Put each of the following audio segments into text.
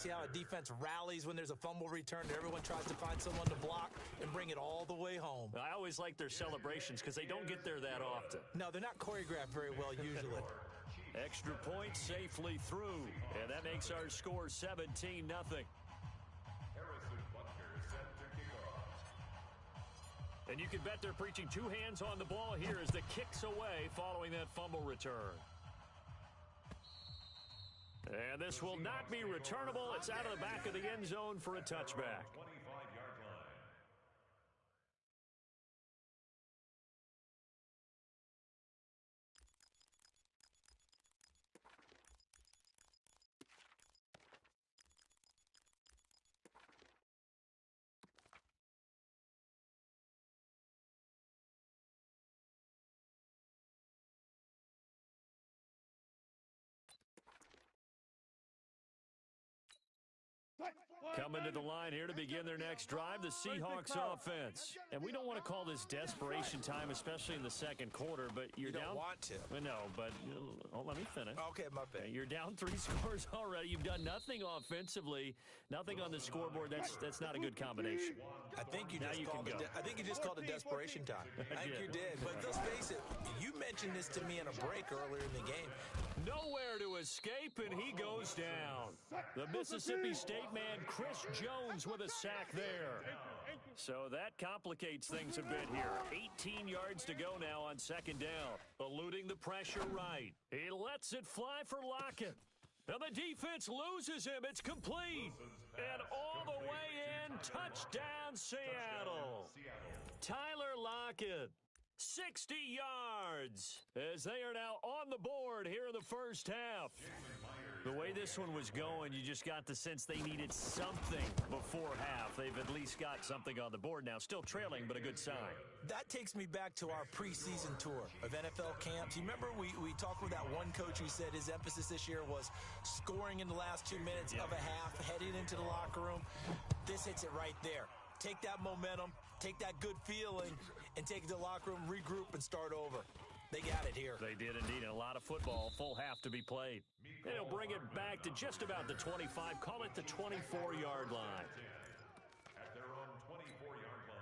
See how a defense rallies when there's a fumble return. Everyone tries to find someone to block and bring it all the way home. I always like their celebrations because they don't get there that often. No, they're not choreographed very well usually. Extra point safely through, and that makes our score 17-0. And you can bet they're preaching two hands on the ball here as the kick's away following that fumble return. And this will not be returnable. It's out of the back of the end zone for a touchback. Coming to the line here to begin their next drive, the Seahawks offense. And we don't want to call this desperation time, especially in the second quarter, but you're down. You don't want to. No, but let me finish. Okay, my bad. You're down 3 scores already. You've done nothing offensively, nothing on the scoreboard. That's not a good combination. I think you just called it desperation time. I think you did. But let's face it, you mentioned this to me in a break earlier in the game. Nowhere to escape, and he goes down. The Mississippi State man, Chris Jones, with a sack there. So that complicates things a bit here. 18 yards to go now on second down. Eluding the pressure right. He lets it fly for Lockett. And the defense loses him. It's complete. And all the way in, touchdown Seattle. Tyler Lockett. 60 yards as they are now on the board here in the first half. The way this one was going, you just got the sense they needed something before half. They've at least got something on the board now. Still trailing, but a good sign. That takes me back to our preseason tour of NFL camps. You remember we talked with that one coach who said his emphasis this year was scoring in the last 2 minutes of a half, heading into the locker room. This hits it right there. Take that momentum, take that good feeling, and take it to the locker room, regroup, and start over. They got it here. They did indeed. A lot of football, full half to be played. And he'll bring it back to just about the 25. Call it the 24-yard line. At their own 24-yard line.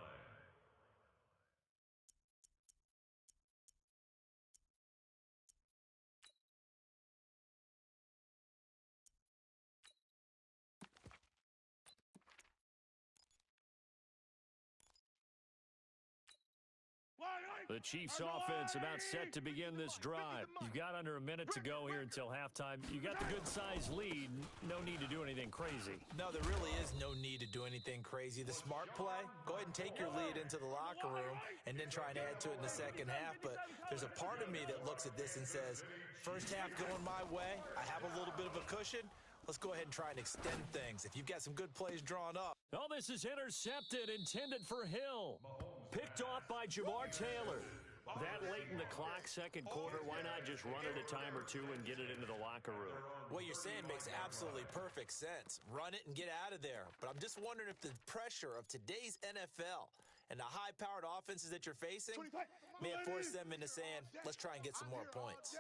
The Chiefs offense about set to begin this drive. You've got under a minute to go here until halftime. You got the good-sized lead. No need to do anything crazy. No, there really is no need to do anything crazy. The smart play, go ahead and take your lead into the locker room and then try and add to it in the second half. But there's a part of me that looks at this and says, first half going my way, I have a little bit of a cushion. Let's go ahead and try and extend things. If you've got some good plays drawn up. Oh, this is intercepted, intended for Hill. Picked off by Jamar Taylor. That late in the clock, second quarter, why not just run it a time or two and get it into the locker room? What you're saying makes absolutely perfect sense. Run it and get out of there. But I'm just wondering if the pressure of today's NFL and the high-powered offenses that you're facing may have forced them into saying, let's try and get some more points.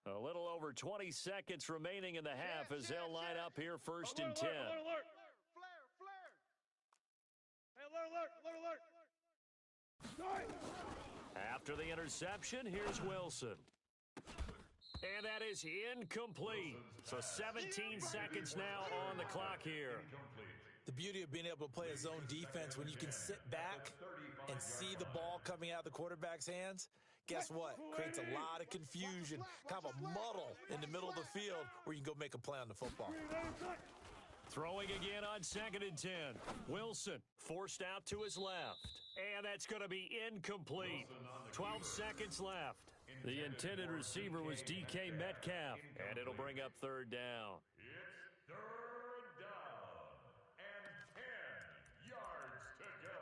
A little over 20 seconds remaining in the half as they'll line up here first and 10. Alert. Flare. Hey, alert. After the interception, here's Wilson. And that is incomplete. So 17 seconds now on the clock here. The beauty of being able to play a zone defense when you can sit back and see the ball coming out of the quarterback's hands, guess what? Creates a lot of confusion, kind of a muddle in the middle of the field where you can go make a play on the football. Throwing again on second and 10. Wilson forced out to his left. And that's going to be incomplete. 12 seconds left. The intended receiver was DK Metcalf. And it'll bring up third down. It's third down and 10 yards to go.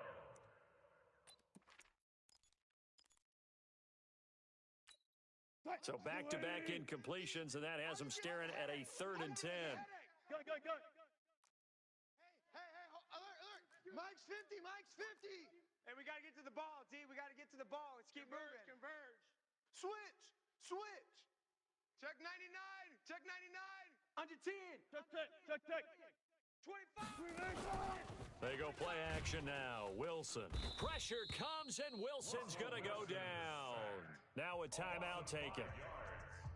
So back-to-back incompletions, and that has them staring at a third and 10. Go. Hey, alert. Mike's 50. Hey, we got to get to the ball, D. We got to get to the ball. Let's keep moving. Converge. Switch. Check 99. Under 10. Check. They go play action now. Wilson. Pressure comes, and Wilson's going to go down. Now a timeout taken.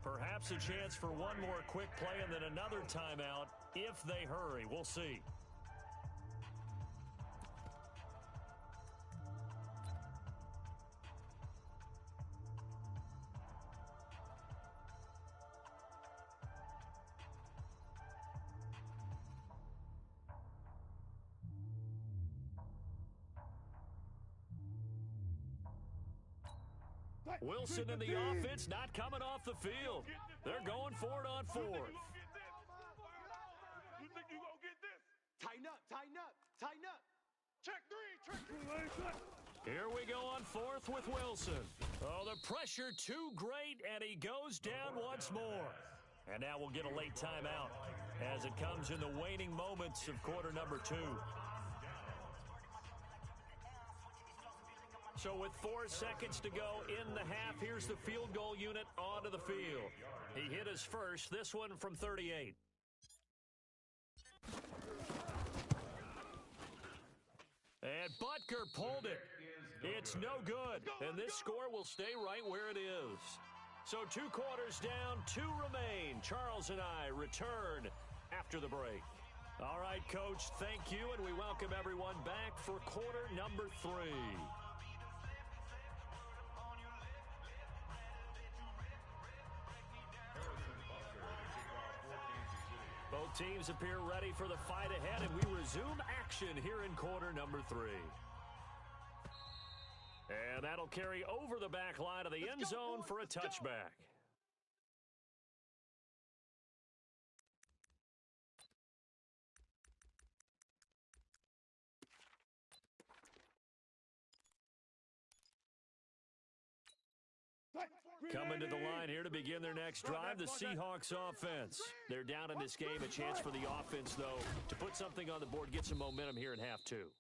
Perhaps a chance for one more quick play and then another timeout if they hurry. We'll see. Wilson and the offense not coming off the field. They're going for it on fourth. You think you gonna get this? Tighten up, tighten up, tighten up. Check three. Here we go on fourth with Wilson. Oh, the pressure too great, and he goes down once more. And now we'll get a late timeout as it comes in the waning moments of quarter number 2. So with 4 seconds to go in the half, here's the field goal unit onto the field. He hit his first, this one from 38. And Butker pulled it. It's no good, and this score will stay right where it is. So 2 quarters down, 2 remain. Charles and I return after the break. All right, Coach, thank you, and we welcome everyone back for quarter number 3. Both teams appear ready for the fight ahead, and we resume action here in quarter number 3. And that'll carry over the back line of the end zone for a touchback. Coming to the line here to begin their next drive, the Seahawks offense. They're down in this game. A chance for the offense, though, to put something on the board, get some momentum here in half 2.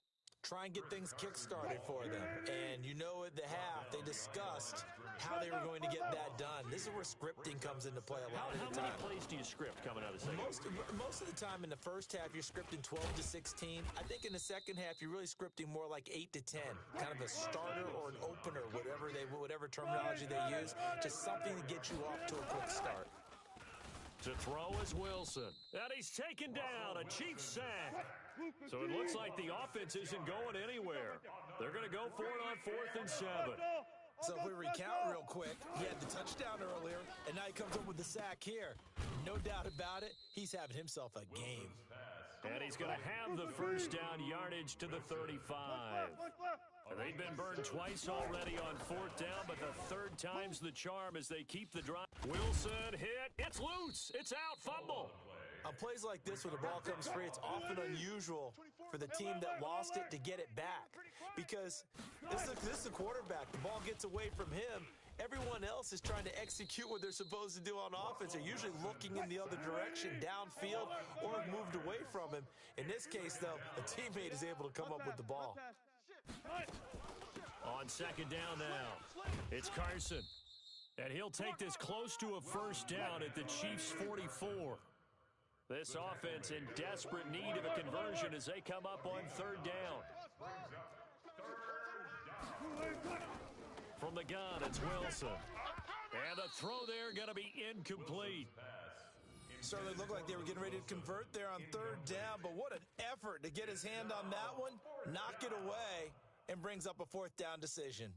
Try and get things kick-started for them. And you know at the half, they discussed how they were going to get that done. This is where scripting comes into play a lot of the time. How many plays do you script coming out of the second? Most of the time in the first half, you're scripting 12 to 16. I think in the second half, you're really scripting more like 8 to 10. Kind of a starter or an opener, whatever terminology they use. Just something to get you off to a quick start. To throw is Wilson. And he's taken down, a Chiefs sack. So it looks like the offense isn't going anywhere. They're going to go for it on 4th and 7. So if we recount real quick, he had the touchdown earlier, and now he comes up with the sack here. No doubt about it, he's having himself a game. And he's going to have the first down yardage to the 35. They've been burned twice already on 4th down, but the 3rd time's the charm as they keep the drive. Wilson hit. It's loose. It's out. Fumble. On plays like this, when the ball comes free, it's often unusual for the team that lost it to get it back. Because this is the quarterback. The ball gets away from him. Everyone else is trying to execute what they're supposed to do on offense. They're usually looking in the other direction, downfield, or have moved away from him. In this case, though, a teammate is able to come up with the ball. On 2nd down now, it's Carson. And he'll take this close to a first down at the Chiefs' 44. This offense in desperate need of a conversion as they come up on 3rd down. From the gun, it's Wilson. And the throw there going to be incomplete. Certainly looked like they were getting ready to convert there on 3rd down, but what an effort to get his hand on that one, knock it away, and brings up a 4th down decision.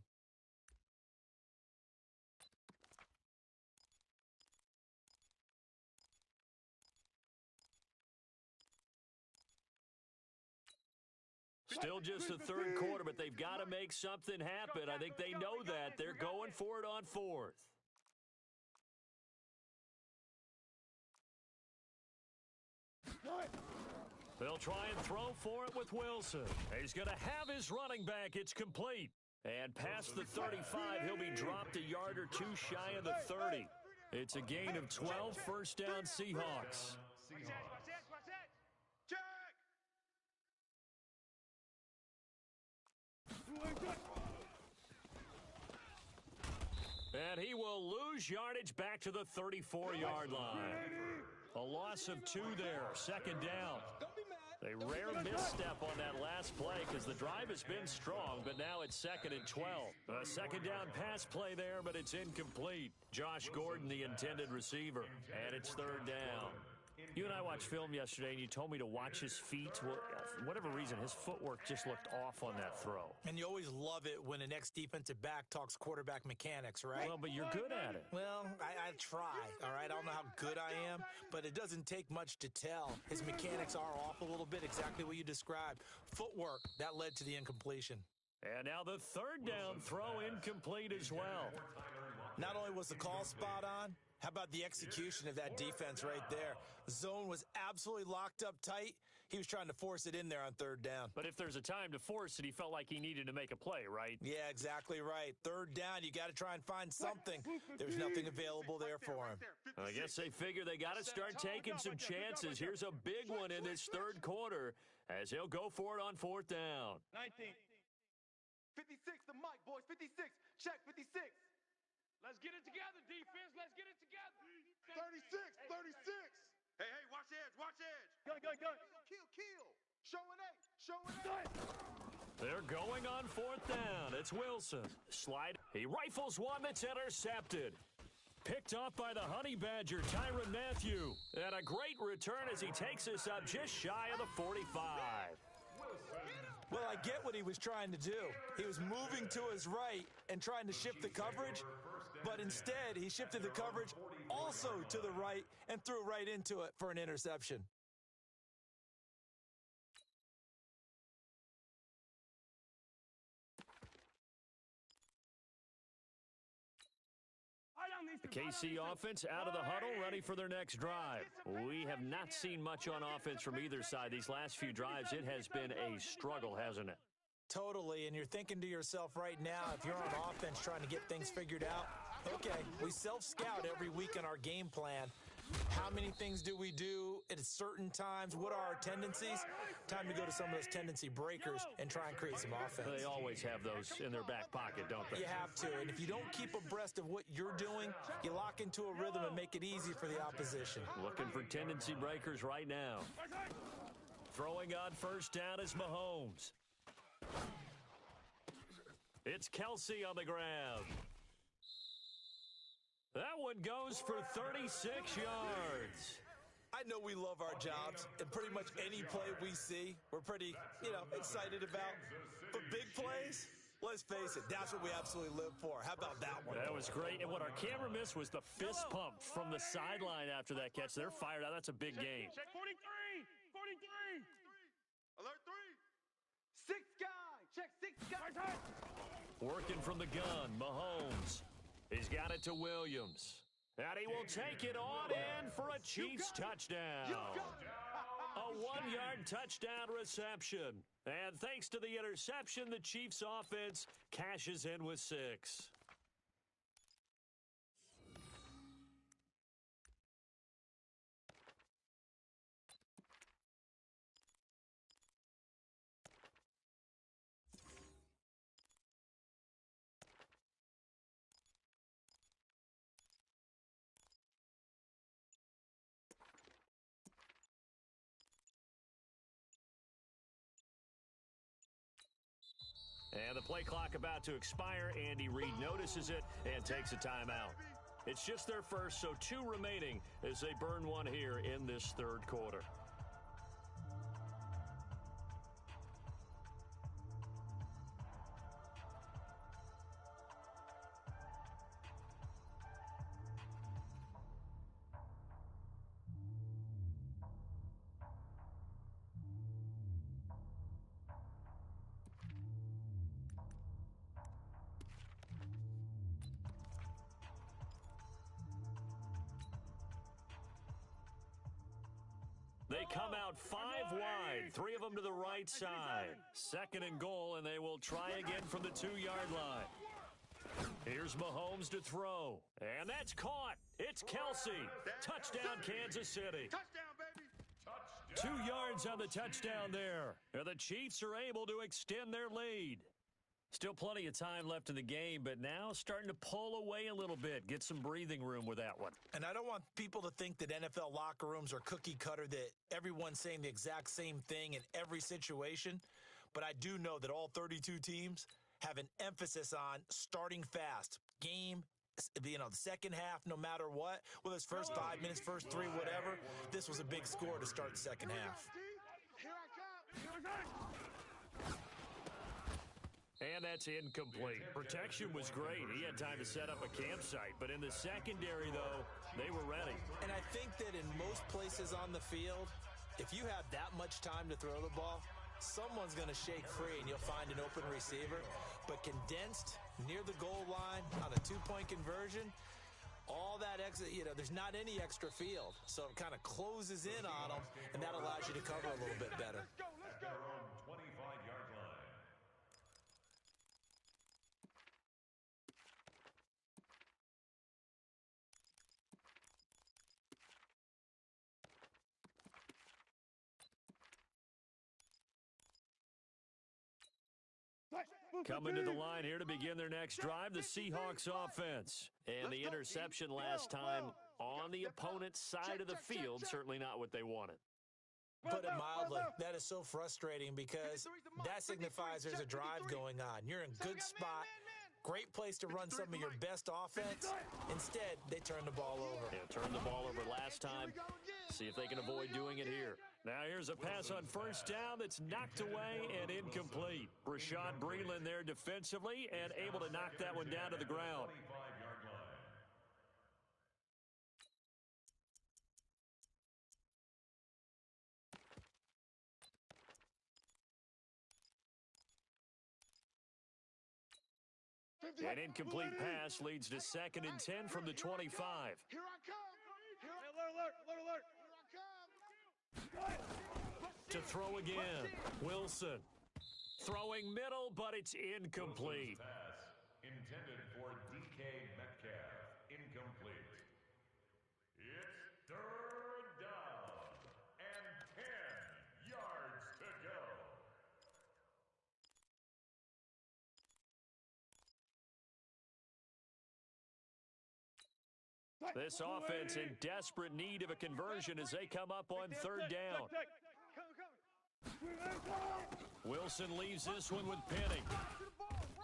Still just the 3rd quarter, but they've got to make something happen. I think they know that. They're going for it on 4th. They'll try and throw for it with Wilson. He's going to have his running back. It's complete. And past the 35, he'll be dropped a yard or 2 shy of the 30. It's a gain of 12, first down Seahawks. And he will lose yardage back to the 34-yard line. A loss of 2 there, 2nd down. They rarely misstep on that last play because the drive has been strong, but now it's 2nd and 12. A second down pass play there, but it's incomplete. Josh Gordon, the intended receiver, and it's 3rd down. You and I watched film yesterday, and you told me to watch his feet. Well, for whatever reason, his footwork just looked off on that throw. And you always love it when an ex-defensive back talks quarterback mechanics, right? Well, but you're good at it. Well, I try, all right? I don't know how good I am, but it doesn't take much to tell. His mechanics are off a little bit, exactly what you described. Footwork, that led to the incompletion. And now the 3rd down throw incomplete as well. Not only was the call spot on, how about the execution of that defense right there? Zone was absolutely locked up tight. He was trying to force it in there on 3rd down. But if there's a time to force it, he felt like he needed to make a play, right? Yeah, exactly right. 3rd down, you got to try and find something. There's nothing available there for him. I guess they figure they got to start taking some chances. Here's a big one in this 3rd quarter as he'll go for it on 4th down. 19. 56, the mic, boys. 56. Check 56. Let's get it together, defense. Let's get it together. 36, 36. Hey, watch edge, watch edge. Gun. Kill. Showing eight. They're going on 4th down. It's Wilson. Slide. He rifles one that's intercepted. Picked off by the Honey Badger, Tyrann Mathieu. And a great return as he takes us up just shy of the 45. Well, I get what he was trying to do. He was moving to his right and trying to shift the coverage, but instead he shifted the coverage also to the right and threw right into it for an interception. The KC offense out of the huddle, ready for their next drive. We have not seen much on offense from either side. These last few drives, it has been a struggle, hasn't it? Totally, and you're thinking to yourself right now, if you're on offense trying to get things figured out, okay, we self-scout every week in our game plan. How many things do we do at certain times? What are our tendencies? Time to go to some of those tendency breakers and try and create some offense. They always have those in their back pocket, don't they? You have to, and if you don't keep abreast of what you're doing, you lock into a rhythm and make it easy for the opposition. Looking for tendency breakers right now. Throwing on 1st down is Mahomes. It's Kelsey on the ground. That one goes for 36 yards. I know we love our jobs, and pretty much any play we see, we're pretty, excited about. But big plays, let's face it, that's what we absolutely live for. How about that one? That was great, and what our camera missed was the fist pump from the sideline after that catch. They're fired out. That's a big game. Check 43. Alert 3. 6 guy. Check 6 guy. Working from the gun, Mahomes. He's got it to Williams. And he will take it on in for a Chiefs touchdown. A 1-yard touchdown reception. And thanks to the interception, the Chiefs offense cashes in with 6. And the play clock about to expire. Andy Reid notices it and takes a timeout. It's just their first, so 2 remaining as they burn one here in this 3rd quarter. They come out 5 wide, 3 of them to the right side. 2nd and goal, and they will try again from the 2-yard line. Here's Mahomes to throw, and that's caught. It's Kelsey. Touchdown, Kansas City. Touchdown, baby. 2 yards on the touchdown there. And the Chiefs are able to extend their lead. Still plenty of time left in the game, but now starting to pull away a little bit. Get some breathing room with that one. And I don't want people to think that NFL locker rooms are cookie cutter, that everyone's saying the exact same thing in every situation. But I do know that all 32 teams have an emphasis on starting fast. Game, the second half, no matter what, whether it's first 5 minutes, first 3, whatever, this was a big score to start the second half. And that's incomplete. Protection was great. He had time to set up a campsite. But in the secondary, though, they were ready. And I think that in most places on the field, if you have that much time to throw the ball, someone's going to shake free and you'll find an open receiver. But condensed near the goal line on a 2-point conversion, all that extra, there's not any extra field. So it kind of closes in on them, and that allows you to cover a little bit better. At their own 25-yard line. Coming to the line here to begin their next drive, the Seahawks offense. And the interception last time on the opponent's side of the field, certainly not what they wanted. Put it mildly, that is so frustrating because that signifies there's a drive going on. You're in good spot, great place to run some of your best offense. Instead, they turn the ball over. Yeah, turned the ball over last time. See if they can avoid doing it here. Now here's a pass on first down that's knocked away and incomplete. Rashad Breeland there defensively and able to knock that one down to the ground. 25-yard line. An incomplete pass leads to 2nd and 10 from the 25. Here I come. Alert. Here I come. To throw again, Wilson. Throwing middle, but it's incomplete. Pass intended for DK Metcalf. Incomplete. It's 3rd down and 10 yards to go. This offense in desperate need of a conversion as they come up on 3rd down. Wilson leaves this one with Penning.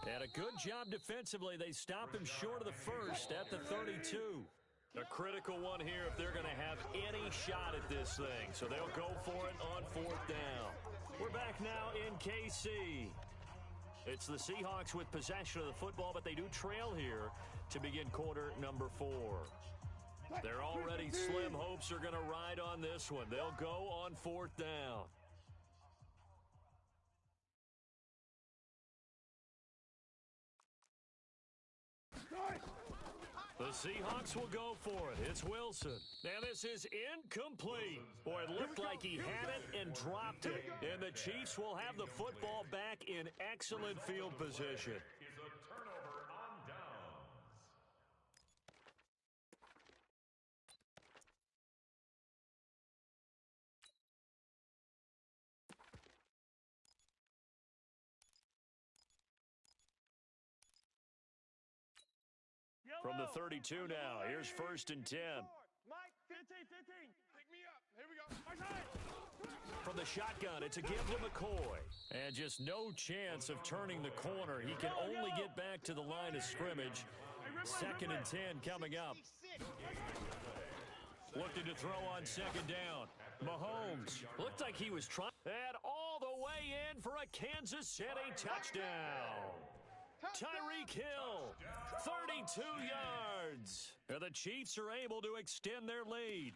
And a good job defensively. They stop him short of the first at the 32. A critical one here if they're going to have any shot at this thing. So they'll go for it on 4th down. We're back now in KC. It's the Seahawks with possession of the football, but they do trail here to begin quarter number 4. Their already slim hopes are going to ride on this one. They'll go on 4th down. The Seahawks will go for it. It's Wilson. Now this is incomplete. Boy, it looked like he had it and dropped it. And the Chiefs will have the football back in excellent field position. Is a turnover on downs. From the 32 now, here's 1st and 10. Mike, 15. Pick me up. Here we go. From the shotgun, it's a give to McCoy. And just no chance of turning the corner. He can only get back to the line of scrimmage. 2nd and 10 coming up. Looking to throw on 2nd down. Mahomes looked like he was trying. And all the way in for a Kansas City touchdown. Tyreek Hill, 32 yards. And the Chiefs are able to extend their lead.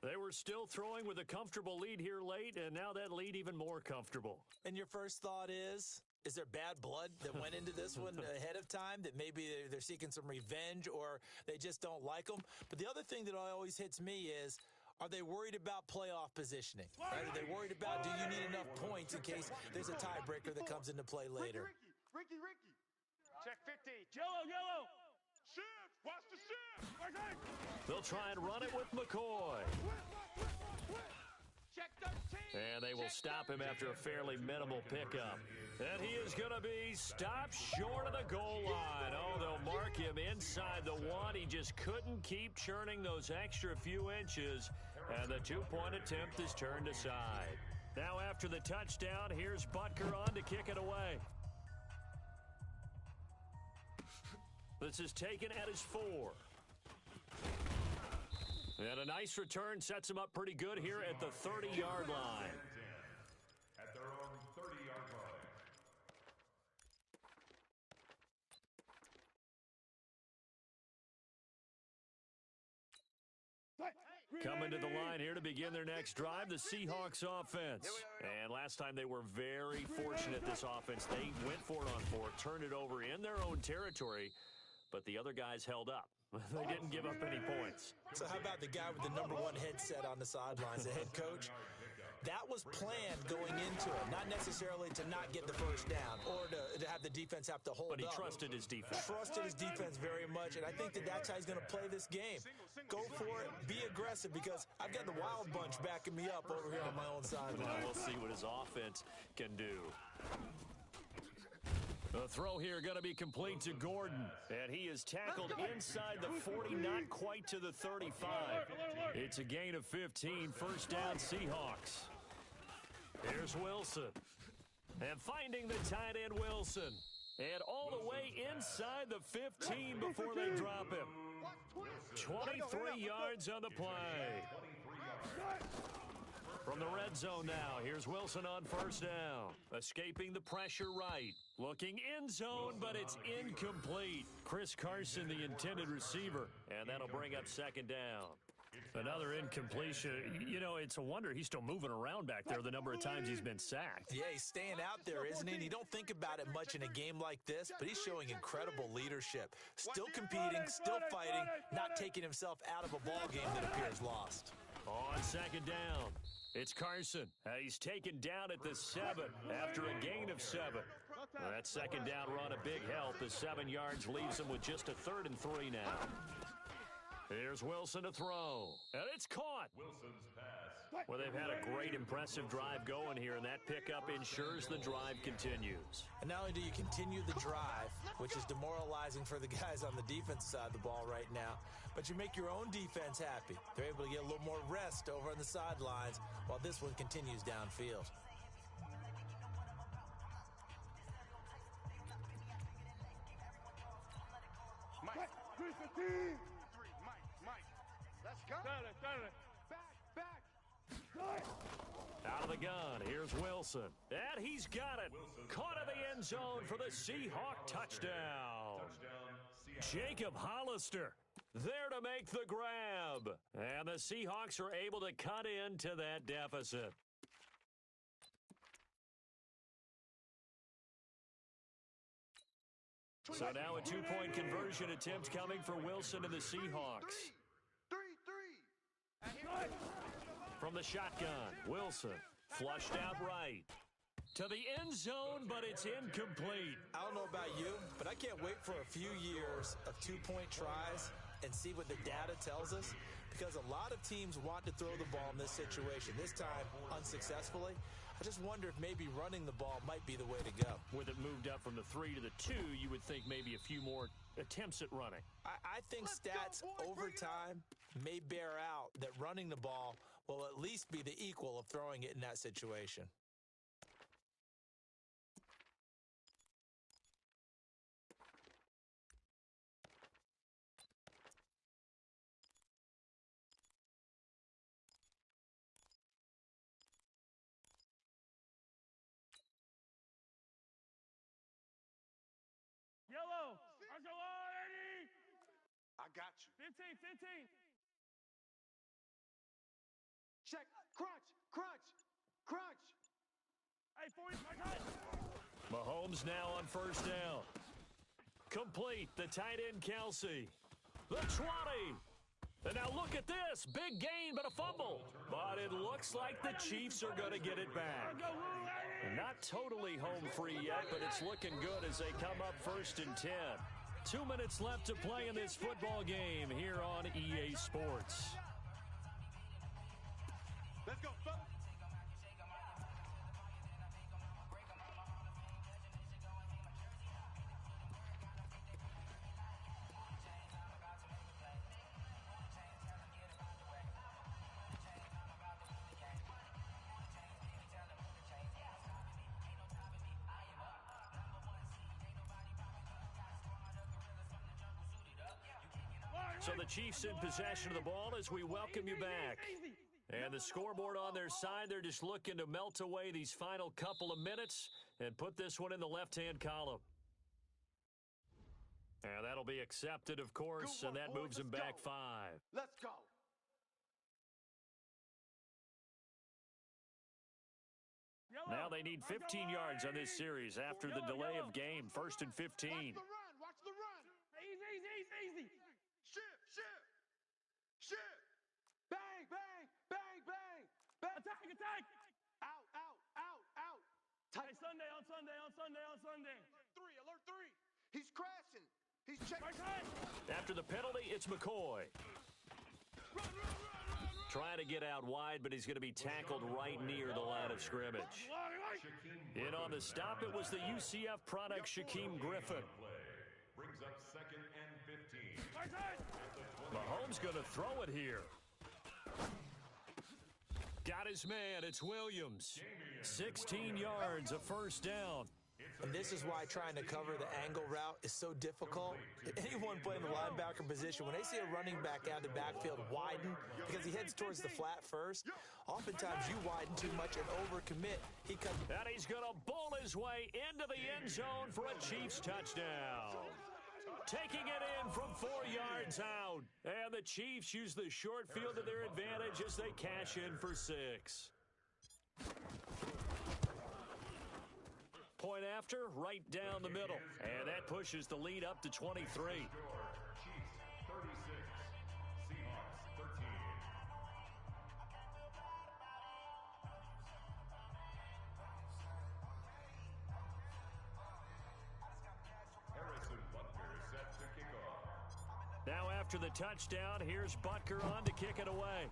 They were still throwing with a comfortable lead here late, and now that lead even more comfortable. And your first thought is there bad blood that went into this one ahead of time, that maybe they're seeking some revenge or they just don't like them? But the other thing that always hits me is, are they worried about playoff positioning? Right? Are they worried about, do you need enough points in case there's a tiebreaker that comes into play later? Ricky. Check 50. Yellow. Shift. Watch the shift. They'll try and run it with McCoy. And they will stop him after a fairly minimal pickup. And he is going to be stopped short of the goal line. Oh, they'll mark him inside the one. He just couldn't keep churning those extra few inches. And the two-point attempt is turned aside. Now after the touchdown, here's Butker on to kick it away. This is taken at his 4. And a nice return sets him up pretty good here at the 30-yard line. At their own 30-yard line. Coming to the line here to begin their next drive, the Seahawks offense. And last time they were very fortunate, this offense. They went for it on 4, turned it over in their own territory, but the other guys held up. They didn't give up any points. So how about the guy with the #1 headset on the sidelines, the head coach? That was planned going into it, not necessarily to not get the first down or to have the defense have to hold up. But he trusted his defense. Trusted his defense very much, and I think that's how he's going to play this game. Go for it, be aggressive, because I've got the Wild Bunch backing me up over here on my own sideline. We'll see what his offense can do. The throw here going to be complete to Gordon. And he is tackled inside the 40, not quite to the 35. It's a gain of 15, first down Seahawks. Here's Wilson. And finding the tight end Wilson. And all the way inside the 15 before they drop him. 23 yards on the play. From the red zone now, here's Wilson on first down. Escaping the pressure right. Looking end zone, but it's incomplete. Chris Carson, the intended receiver, and that'll bring up second down. Another incompletion. You know, it's a wonder he's still moving around back there the number of times he's been sacked. Yeah, he's staying out there, isn't he? And you don't think about it much in a game like this, but he's showing incredible leadership. Still competing, still fighting, not taking himself out of a ball game that appears lost. On second down, it's Carson. He's taken down at the 7 after a gain of 7. That second down run a big help as 7 yards leaves him with just a 3rd and 3 now. Here's Wilson to throw. And it's caught. Wilson's pass. Well, they've had a great, impressive drive going here, and that pickup ensures the drive continues. And not only do you continue the drive, which is demoralizing for the guys on the defense side of the ball right now, but you make your own defense happy. They're able to get a little more rest over on the sidelines while this one continues downfield. Mike, 315. Mike, let's go. Back. Out of the gun, here's Wilson. And he's got it. Caught in the end zone for the Seahawk touchdown. Jacob Hollister there to make the grab. And the Seahawks are able to cut into that deficit. So now a 2-point conversion attempt coming for Wilson and the Seahawks. From the shotgun, Wilson flushed out right. To the end zone, but it's incomplete. I don't know about you, but I can't wait for a few years of 2-point tries and see what the data tells us, because a lot of teams want to throw the ball in this situation, this time unsuccessfully. I just wonder if maybe running the ball might be the way to go. With it moved up from the 3 to the 2, you would think maybe a few more attempts at running. I think stats over time may bear out that running the ball will at least be the equal of throwing it in that situation. Yellow, Eddie. I got you. 15. Check. Crunch. Hey, 45. Mahomes now on first down. Complete, the tight end Kelsey. The 20. And now look at this. Big gain, but a fumble. But it looks like the Chiefs are going to get it back. Not totally home free yet, but it's looking good as they come up 1st and 10. 2 minutes left to play in this football game here on EA Sports. Let's go, fellas. So the Chiefs in possession of the ball as we welcome you back. And the scoreboard on their side, they're just looking to melt away these final couple of minutes and put this one in the left-hand column. And that'll be accepted, of course, and that moves them back 5. Let's go. Now they need 15 yards on this series after the delay of game. 1st and 15. Watch the run. Watch the run. Easy. Shift. Bang, bang, bang, bang. Bang. Attack. Out. Hey, Sunday. Alert 3. He's crashing. He's checking. Right side. After the penalty, it's McCoy. Trying to get out wide, but he's going to be tackled right near the line of scrimmage. In on the stop, it was the UCF product, Shaquem Griffin. Brings up 2nd and 15. Right side. Mahomes going to throw it here. Got his man. It's Williams. 16 yards, a first down. And this is why trying to cover the angle route is so difficult. Anyone playing the linebacker position, when they see a running back out of the backfield widen because he heads towards the flat first, oftentimes you widen too much and overcommit. And he's going to bowl his way into the end zone for a Chiefs touchdown. Taking it in from 4 yards out. And the Chiefs use the short field to their advantage as they cash in for 6. Point after, right down the middle. And that pushes the lead up to 23. Chiefs 36, Seahawks 13. Harrison Butker set to kick off. Now after the touchdown, here's Butker on to kick it away.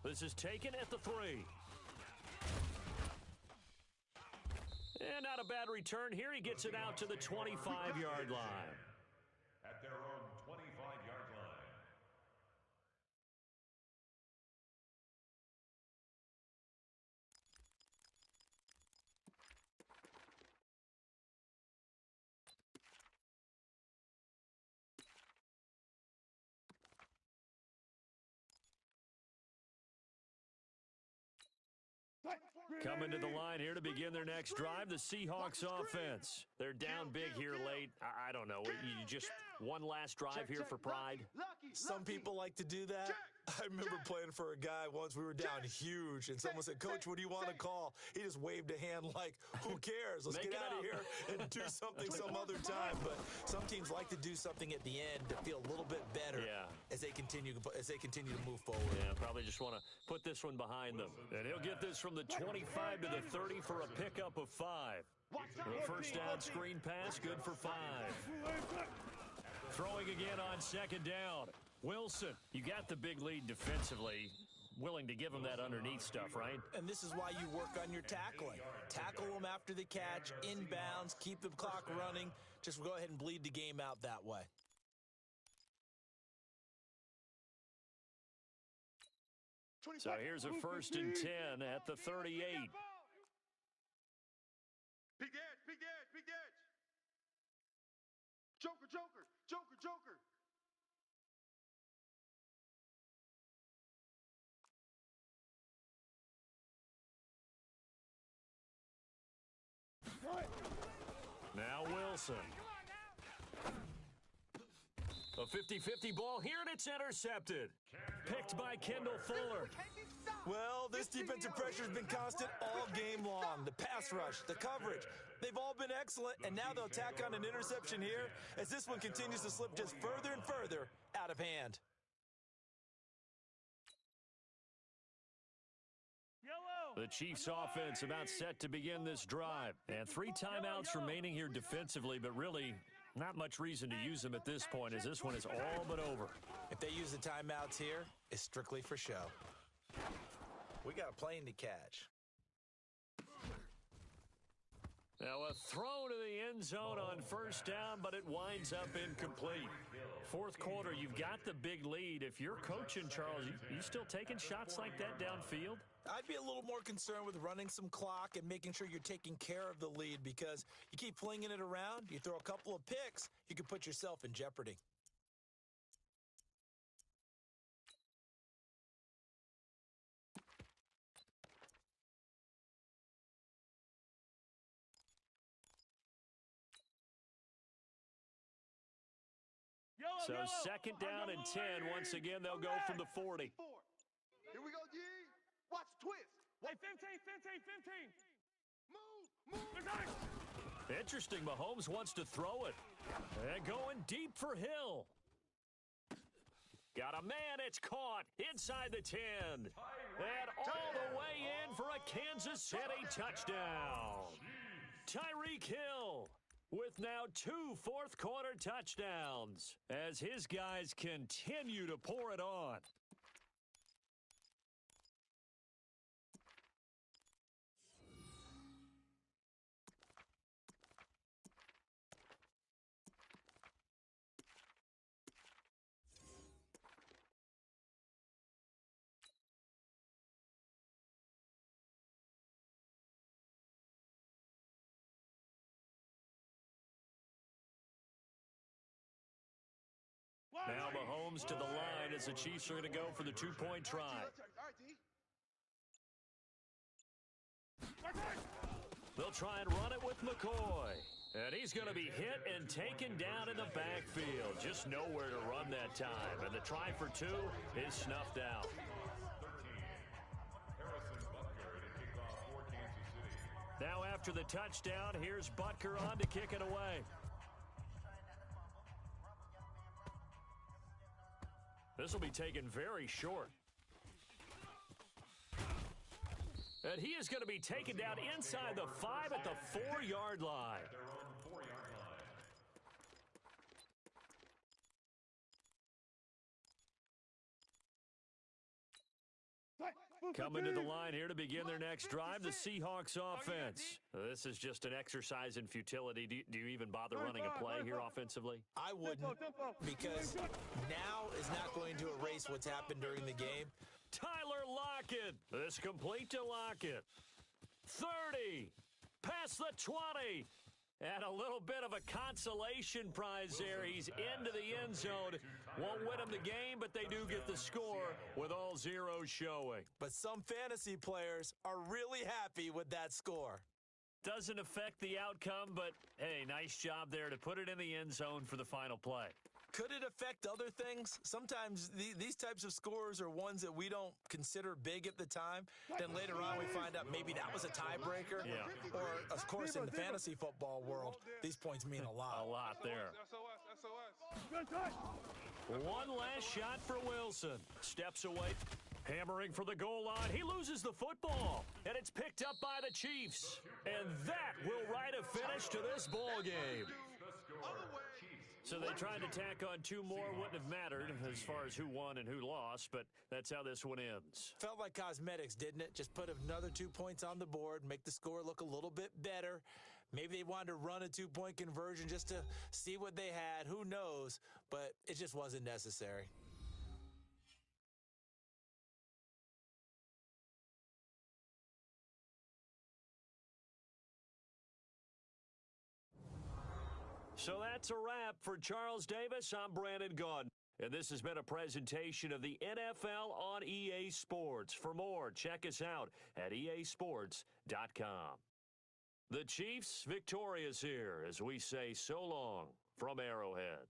This is taken at the 3. And not a bad return here. He gets it out to the 25-yard line. At their own 25-yard line. Coming to the line here to begin their next drive, the Seahawks offense. They're down big here late. I don't know. You just one last drive here for pride? Some people like to do that. I remember playing for a guy once. We were down huge, and someone said, "Coach, what do you want to call?" He just waved a hand like, "Who cares? Let's get out of here and do something some other time." But some teams like to do something at the end to feel a little bit better as they continue to move forward. Yeah, probably just want to put this one behind them. And he'll get this from the 25 to the 30 for a pickup of 5. The first down screen pass, good for 5. Throwing again on 2nd down. Wilson, you got the big lead defensively. Willing to give him that underneath stuff, right? And this is why you work on your tackling. Tackle them after the catch, inbounds, keep the clock running. Just go ahead and bleed the game out that way. So here's a 1st and 10 at the 38. Big edge. Joker. Now Wilson. A 50-50 ball here, and it's intercepted. Picked by Kendall Fuller. Well, this defensive pressure has been constant all game long. The pass rush, the coverage, they've all been excellent, and now they'll tack on an interception here as this one continues to slip just further and further out of hand. The Chiefs offense about set to begin this drive. And 3 timeouts remaining here defensively, but really not much reason to use them at this point as this one is all but over. If they use the timeouts here, it's strictly for show. We got a plane to catch. Now a throw to the end zone on 1st down, but it winds up incomplete. 4th quarter, you've got the big lead. If you're coaching, Charles, you still taking shots like that downfield? I'd be a little more concerned with running some clock and making sure you're taking care of the lead, because you keep flinging it around, you throw a couple of picks, you could put yourself in jeopardy. So second down and 10. Once again, they'll go from the 40. Here we go, G. Watch the twist. Hey, 15. Move. Interesting, Mahomes wants to throw it. And going deep for Hill. Got a man, it's caught inside the 10. And all the way in for a Kansas City touchdown. Tyreek Hill with now 2 fourth-quarter touchdowns as his guys continue to pour it on. Now Mahomes to the line as the Chiefs are going to go for the two-point try. They'll try and run it with McCoy. And he's going to be hit and taken down in the backfield. Just nowhere to run that time. And the try for 2 is snuffed out. Now after the touchdown, here's Butker on to kick it away. This will be taken very short. And he is going to be taken down inside the 5 at the 4-yard line. Coming to the line here to begin their next drive, the Seahawks offense. This is just an exercise in futility. Do you even bother running a play here offensively? I wouldn't, because now is not going to erase what's happened during the game. Tyler Lockett. This complete to Lockett. 30. Past the 20. And a little bit of a consolation prize there. He's into the end zone. Won't win them the game, but they do get the score with all zeros showing. But some fantasy players are really happy with that score. Doesn't affect the outcome, but, hey, nice job there to put it in the end zone for the final play. Could it affect other things? Sometimes these types of scores are ones that we don't consider big at the time. Then later on we find out maybe that was a tiebreaker. Yeah. Or, of course, in the fantasy football world, these points mean a lot. A lot there. SOS. One last shot for Wilson. Steps away. Hammering for the goal line. He loses the football. And it's picked up by the Chiefs. And that will write a finish to this ball game. So they tried to tack on 2 more. Wouldn't have mattered as far as who won and who lost, but that's how this one ends. Felt like cosmetics, didn't it? Just put another 2 points on the board, make the score look a little bit better. Maybe they wanted to run a 2-point conversion just to see what they had. Who knows? But it just wasn't necessary. So that's a wrap for Charles Davis. I'm Brandon Gaudin. And this has been a presentation of the NFL on EA Sports. For more, check us out at easports.com. The Chiefs victorious here as we say so long from Arrowhead.